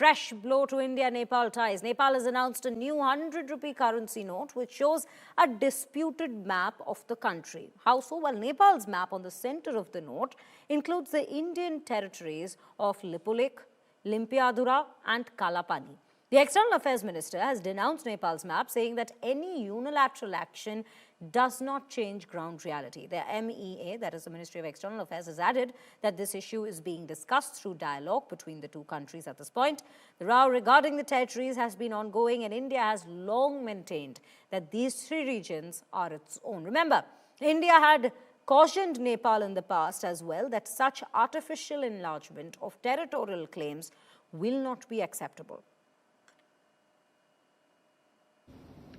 fresh blow to India-Nepal ties. Nepal has announced a new 100 rupee currency note which shows a disputed map of the country. How so? Well, Nepal's map on the center of the note includes the Indian territories of Lipulik, Limpiadhura and Kalapani. The External Affairs Minister has denounced Nepal's map, saying that any unilateral action does not change ground reality. The MEA, that is the Ministry of External Affairs, has added that this issue is being discussed through dialogue between the two countries at this point. The row regarding the territories has been ongoing, and India has long maintained that these three regions are its own. Remember, India had cautioned Nepal in the past as well that such artificial enlargement of territorial claims will not be acceptable.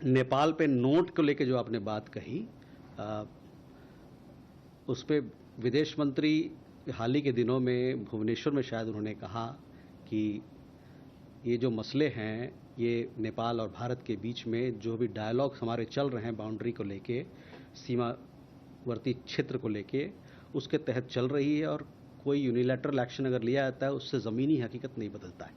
Nepal पे note को लेके जो आपने बात कही, उस पे विदेश मंत्री हाल ही के दिनों में भुवनेश्वर में शायद उन्होंने कहा कि ये जो मसले हैं ये नेपाल और भारत के बीच में जो भी डायलॉग हमारे चल रहे हैं बाउंड्री को लेके, सीमावर्ती क्षेत्र को लेके, उसके तहत चल रही है और कोई यूनिलैटरल एक्शन अगर लिया जाता है उससे ज़मीनी हकीकत नहीं बदलता है।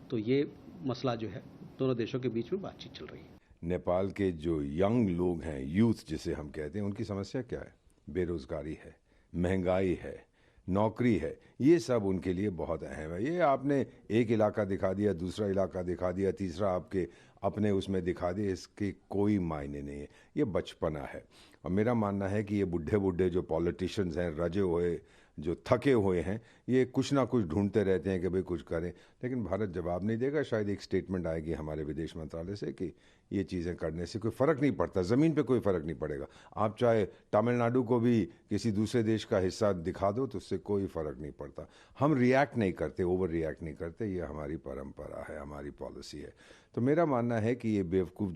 तो ये मसला जो है दोनों देशों के बीच में बातचीत चल रही है। नेपाल के जो यंग लोग हैं, यूथ जिसे हम कहते हैं, उनकी समस्या क्या है? बेरोजगारी है, महंगाई है, नौकरी है, ये सब उनके लिए बहुत अहम है। ये आपने एक इलाका दिखा दिया, दूसरा इलाका दिखा दिया, तीसरा आपके अपने उसमें दिखा दिया, इसके कोई मायने नहीं है। ये बचपना है। और मेरा मानना है कि ये बुढ़े बुढ़े जो पॉलिटिशियंस हैं, रजे हुए, जो थके हुए हैं, ये कुछ ना कुछ ढूंढते रहते हैं कि भाई कुछ करें, लेकिन भारत जवाब नहीं देगा। शायद एक स्टेटमेंट आएगी हमारे विदेश मंत्रालय से कि ये चीज़ें करने से कोई फ़र्क नहीं पड़ता, ज़मीन पे कोई फ़र्क नहीं पड़ेगा। आप चाहे तमिलनाडु को भी किसी दूसरे देश का हिस्सा दिखा दो तो उससे कोई फ़र्क नहीं पड़ता। हम रिएक्ट नहीं करते, ओवर रिएक्ट नहीं करते, ये हमारी परंपरा है, हमारी पॉलिसी है। तो मेरा मानना है कि ये बेवकूफ़